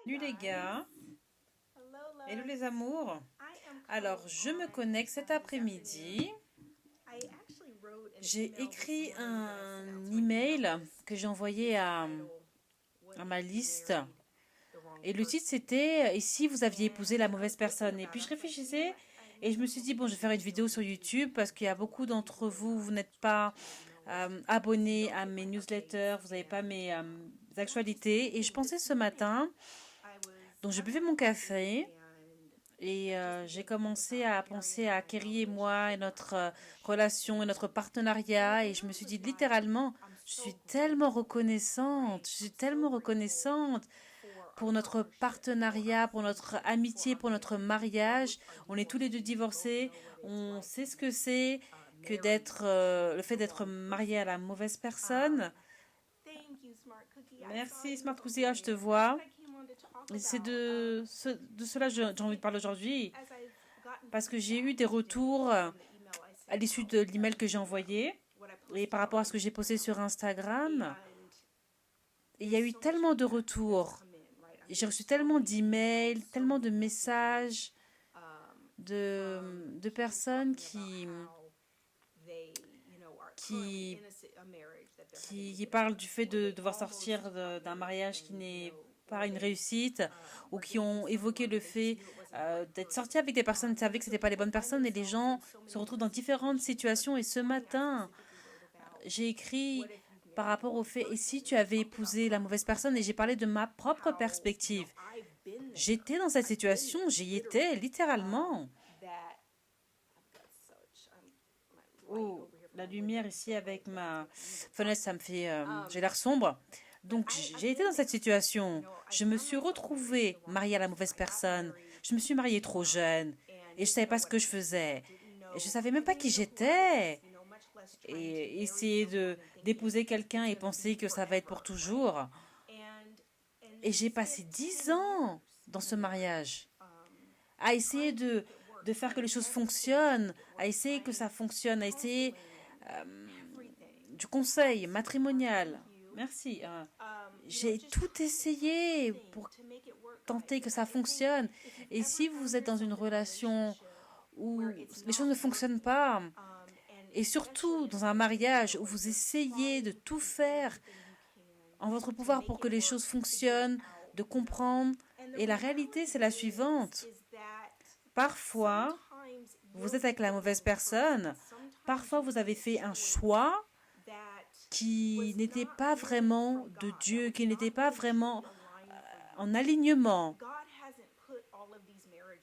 Salut les gars, hello les amours. Alors, je me connecte cet après-midi. J'ai écrit un email que j'ai envoyé à ma liste. Et le titre c'était Et si vous aviez épousé la mauvaise personne. Et puis je réfléchissais et je me suis dit, bon, je vais faire une vidéo sur YouTube parce qu'il y a beaucoup d'entre vous, vous n'êtes pas abonnés à mes newsletters, vous n'avez pas mes actualités. Et je pensais ce matin, donc je buvais mon café. Et j'ai commencé à penser à Kerry et moi et notre relation et notre partenariat. Et je me suis dit littéralement, je suis tellement reconnaissante, je suis tellement reconnaissante pour notre partenariat, pour notre amitié, pour notre mariage. On est tous les deux divorcés, on sait ce que c'est que d'être, le fait d'être marié à la mauvaise personne. Merci Smart Cousia, je te vois. C'est de cela que j'ai envie de parler aujourd'hui, parce que j'ai eu des retours à l'issue de l'email que j'ai envoyé et par rapport à ce que j'ai posté sur Instagram. Il y a eu tellement de retours. J'ai reçu tellement d'emails, tellement de messages de personnes qui, qui parlent du fait de devoir sortir d'un mariage qui n'est pas une réussite, ou qui ont évoqué le fait d'être sortis avec des personnes qui savaient que ce n'étaient pas les bonnes personnes, et les gens se retrouvent dans différentes situations. Et ce matin, j'ai écrit par rapport au fait, et si tu avais épousé la mauvaise personne, et j'ai parlé de ma propre perspective. J'étais dans cette situation, j'y étais littéralement. Oh, la lumière ici avec ma fenêtre, ça me fait... j'ai l'air sombre. Donc j'ai été dans cette situation. Je me suis retrouvée mariée à la mauvaise personne. Je me suis mariée trop jeune. Et je ne savais pas ce que je faisais. Et je ne savais même pas qui j'étais. Et essayer d'épouser quelqu'un et penser que ça va être pour toujours. Et j'ai passé 10 ans dans ce mariage à essayer de faire que les choses fonctionnent, à essayer que ça fonctionne, à essayer du conseil matrimonial. Merci. J'ai tout essayé pour tenter que ça fonctionne. Et si vous êtes dans une relation où les choses ne fonctionnent pas, et surtout dans un mariage où vous essayez de tout faire en votre pouvoir pour que les choses fonctionnent, de comprendre, et la réalité c'est la suivante. Parfois, vous êtes avec la mauvaise personne. Parfois, vous avez fait un choix qui n'était pas vraiment de Dieu, qui n'était pas vraiment en alignement.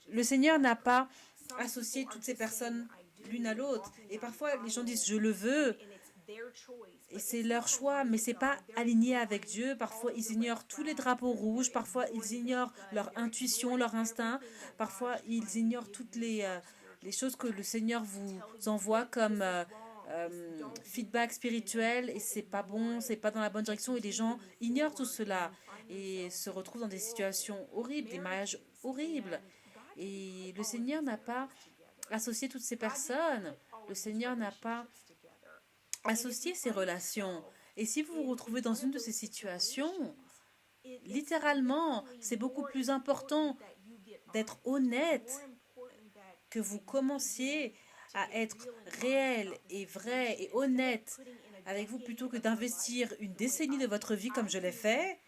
Le Seigneur n'a pas associé toutes ces personnes l'une à l'autre. Et parfois, les gens disent, je le veux. Et c'est leur choix, mais c'est pas aligné avec Dieu. Parfois, ils ignorent tous les drapeaux rouges. Parfois, ils ignorent leur intuition, leur instinct. Parfois, ils ignorent toutes les choses que le Seigneur vous envoie comme feedback spirituel. Et c'est pas bon, c'est pas dans la bonne direction. Et les gens ignorent tout cela et se retrouvent dans des situations horribles, des mariages horribles. Et le Seigneur n'a pas associé toutes ces personnes. Le Seigneur n'a pas associé ces relations. Et si vous vous retrouvez dans une de ces situations, littéralement, c'est beaucoup plus important d'être honnête, que vous commenciez à être réel et vrai et honnête avec vous plutôt que d'investir une décennie de votre vie comme je l'ai fait.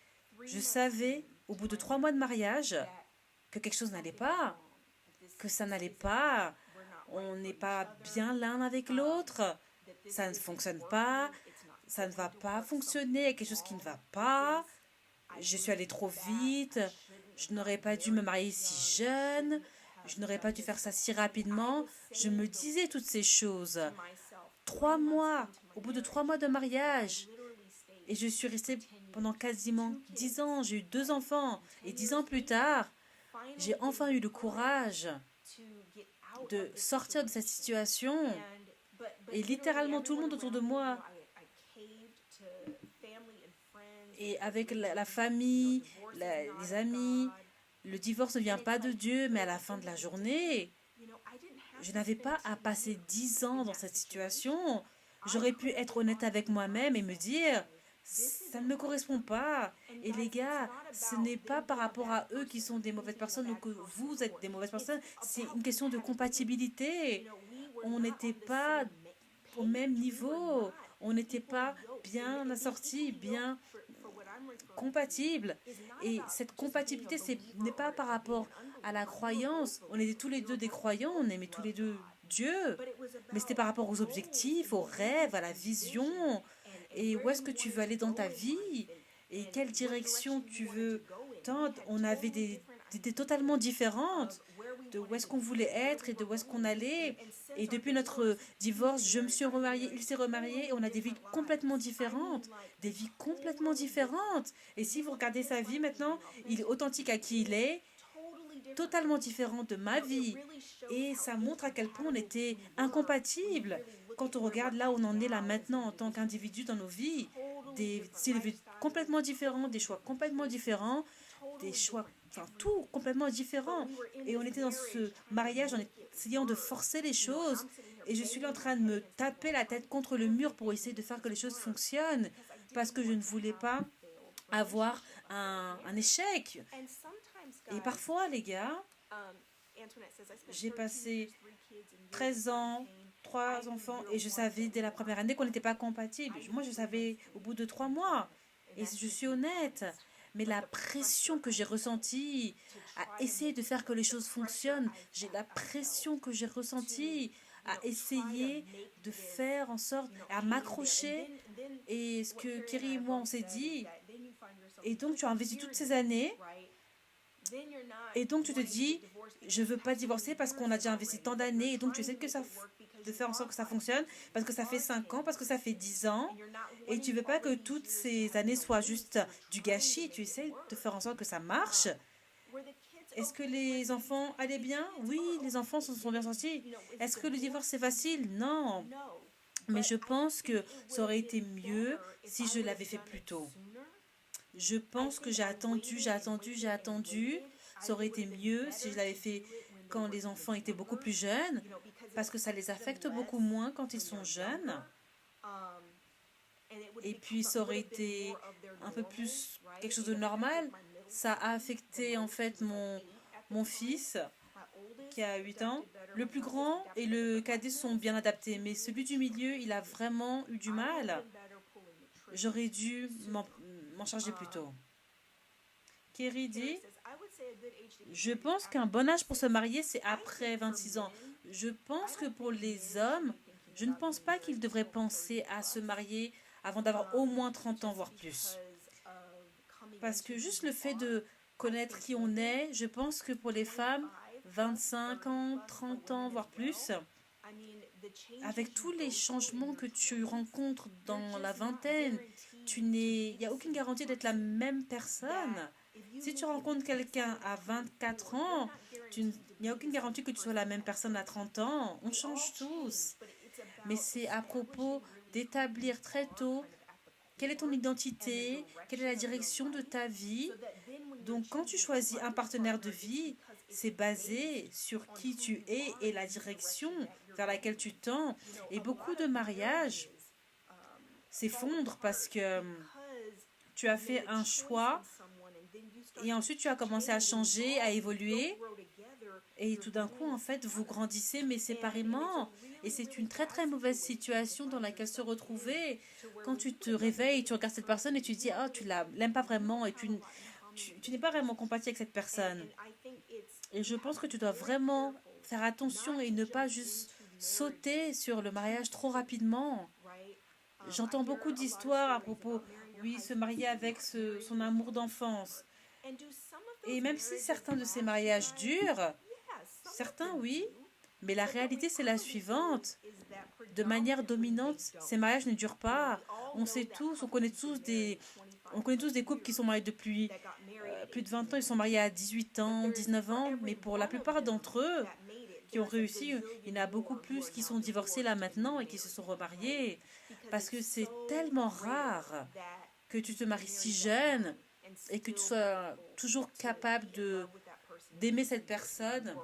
Je savais, au bout de 3 mois de mariage, que quelque chose n'allait pas, que ça n'allait pas, on n'est pas bien l'un avec l'autre, ça ne fonctionne pas, ça ne va pas fonctionner, il y a quelque chose qui ne va pas, je suis allée trop vite, je n'aurais pas dû me marier si jeune, je n'aurais pas dû faire ça si rapidement. Je me disais toutes ces choses. 3 mois, au bout de 3 mois de mariage, et je suis restée pendant quasiment 10 ans, j'ai eu 2 enfants, et 10 ans plus tard, j'ai enfin eu le courage de sortir de cette situation. Et littéralement tout le monde autour de moi, et avec la famille, les amis, le divorce ne vient pas de Dieu, mais à la fin de la journée, je n'avais pas à passer 10 ans dans cette situation. J'aurais pu être honnête avec moi-même et me dire, ça ne me correspond pas. Et les gars, ce n'est pas par rapport à eux qui sont des mauvaises personnes ou que vous êtes des mauvaises personnes, c'est une question de compatibilité. On n'était pas au même niveau, on n'était pas bien assortis, bien compatibles. Et cette compatibilité, n'est pas par rapport à la croyance. On était tous les deux des croyants, on aimait tous les deux Dieu, mais c'était par rapport aux objectifs, aux rêves, à la vision, et où est-ce que tu veux aller dans ta vie, et quelle direction tu veux tendre. On avait des idées totalement différentes de où est-ce qu'on voulait être et de où est-ce qu'on allait. Et depuis notre divorce, je me suis remariée, il s'est remarié, et on a des vies complètement différentes. Des vies complètement différentes. Et si vous regardez sa vie maintenant, il est authentique à qui il est, totalement différent de ma vie. Et ça montre à quel point on était incompatibles. Quand on regarde là où on en est là maintenant en tant qu'individu dans nos vies, des vies complètement différents, des choix complètement différents, des choix, enfin tout complètement différent. Et on était dans ce mariage en essayant de forcer les choses. Et je suis là en train de me taper la tête contre le mur pour essayer de faire que les choses fonctionnent. Parce que je ne voulais pas avoir un échec. Et parfois, les gars, j'ai passé 13 ans, 3 enfants, et je savais dès la première année qu'on n'était pas compatibles. Moi, je savais au bout de 3 mois. Et je suis honnête. Mais la pression que j'ai ressentie à essayer de faire que les choses fonctionnent, j'ai la pression que j'ai ressentie à essayer de faire en sorte, à m'accrocher. Et ce que Kerry et moi, on s'est dit, et donc tu as investi toutes ces années, et donc tu te dis, je ne veux pas divorcer parce qu'on a déjà investi tant d'années, et donc tu essaies de faire en sorte que ça fonctionne, parce que ça fait 5 ans, parce que ça fait 10 ans, et tu ne veux pas que toutes ces années soient juste du gâchis, tu essaies de faire en sorte que ça marche. Est-ce que les enfants allaient bien? Oui, les enfants se sont bien sortis. Est-ce que le divorce est facile? Non. Mais je pense que ça aurait été mieux si je l'avais fait plus tôt. Je pense que j'ai attendu. Ça aurait été mieux si je l'avais fait quand les enfants étaient beaucoup plus jeunes, parce que ça les affecte beaucoup moins quand ils sont jeunes. Et puis ça aurait été un peu plus quelque chose de normal. Ça a affecté en fait mon fils qui a 8 ans. Le plus grand et le cadet sont bien adaptés, mais celui du milieu, il a vraiment eu du mal. J'aurais dû m'en charger plus tôt. Kerry dit, je pense qu'un bon âge pour se marier, c'est après 26 ans. Je pense que pour les hommes, je ne pense pas qu'ils devraient penser à se marier avant d'avoir au moins 30 ans, voire plus. Parce que juste le fait de connaître qui on est, je pense que pour les femmes, 25 ans, 30 ans, voire plus, avec tous les changements que tu rencontres dans la vingtaine, il n'y a aucune garantie d'être la même personne. Si tu rencontres quelqu'un à 24 ans, il n'y a aucune garantie que tu sois la même personne à 30 ans. On change tous. Mais c'est à propos d'établir très tôt quelle est ton identité, quelle est la direction de ta vie. Donc quand tu choisis un partenaire de vie, c'est basé sur qui tu es et la direction vers laquelle tu tends. Et beaucoup de mariages s'effondrent parce que tu as fait un choix et ensuite tu as commencé à changer, à évoluer. Et tout d'un coup, en fait, vous grandissez, mais séparément. Et c'est une très très mauvaise situation dans laquelle se retrouver. Quand tu te réveilles, tu regardes cette personne et tu te dis, ah, tu l'aimes pas vraiment et tu n'es pas vraiment compatible avec cette personne. Et je pense que tu dois vraiment faire attention et ne pas juste sauter sur le mariage trop rapidement. J'entends beaucoup d'histoires à propos, oui, se marier avec son amour d'enfance. Et même si certains de ces mariages durent, certains oui, mais la réalité c'est la suivante. De manière dominante, ces mariages ne durent pas. On connaît tous des couples qui sont mariés depuis plus de 20 ans, ils sont mariés à 18 ans, 19 ans, mais pour la plupart d'entre eux qui ont réussi, il y en a beaucoup plus qui sont divorcés là maintenant et qui se sont remariés. Parce que c'est tellement rare que tu te maries si jeune et que tu sois toujours capable d'aimer cette personne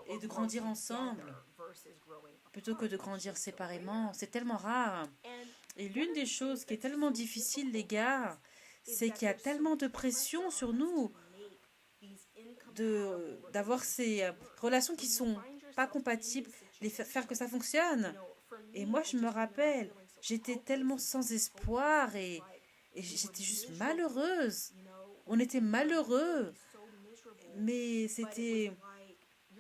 et de grandir ensemble plutôt que de grandir séparément. C'est tellement rare. Et l'une des choses qui est tellement difficile, les gars, c'est qu'il y a tellement de pression sur nous d'avoir ces relations qui sont pas compatibles, faire que ça fonctionne. Et moi, je me rappelle, j'étais tellement sans espoir et j'étais juste malheureuse. On était malheureux, mais c'était,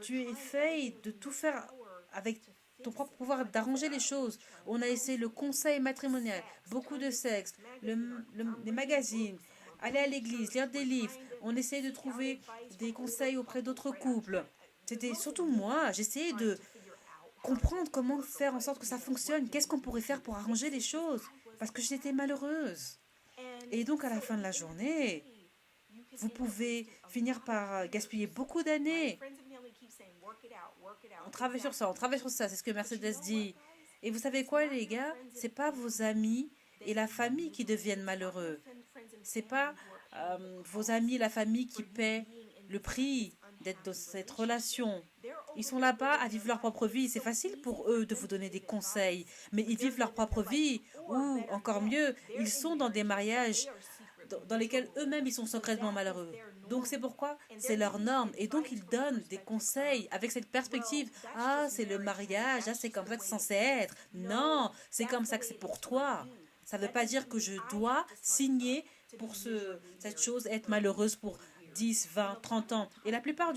tu essayes de tout faire avec ton propre pouvoir d'arranger les choses. On a essayé le conseil matrimonial, beaucoup de sexe, les magazines, aller à l'église, lire des livres. On essayait de trouver des conseils auprès d'autres couples. C'était surtout moi, j'essayais de comprendre comment faire en sorte que ça fonctionne, qu'est-ce qu'on pourrait faire pour arranger les choses, parce que j'étais malheureuse. Et donc à la fin de la journée, vous pouvez finir par gaspiller beaucoup d'années. On travaille sur ça, c'est ce que Mercedes dit. Et vous savez quoi, les gars? C'est pas vos amis et la famille qui deviennent malheureux. C'est pas vos amis et la famille qui paient le prix d'être dans cette relation. Ils sont là-bas à vivre leur propre vie. C'est facile pour eux de vous donner des conseils, mais ils vivent leur propre vie. Ou, encore mieux, ils sont dans des mariages dans lesquels eux-mêmes ils sont secrètement malheureux. Donc c'est pourquoi c'est leur norme. Et donc ils donnent des conseils avec cette perspective. Ah, c'est le mariage, ah, c'est comme ça que c'est censé être. Non, c'est comme ça que c'est pour toi. Ça ne veut pas dire que je dois signer pour cette chose, être malheureuse pour 10, 20, 30 ans. Et la plupart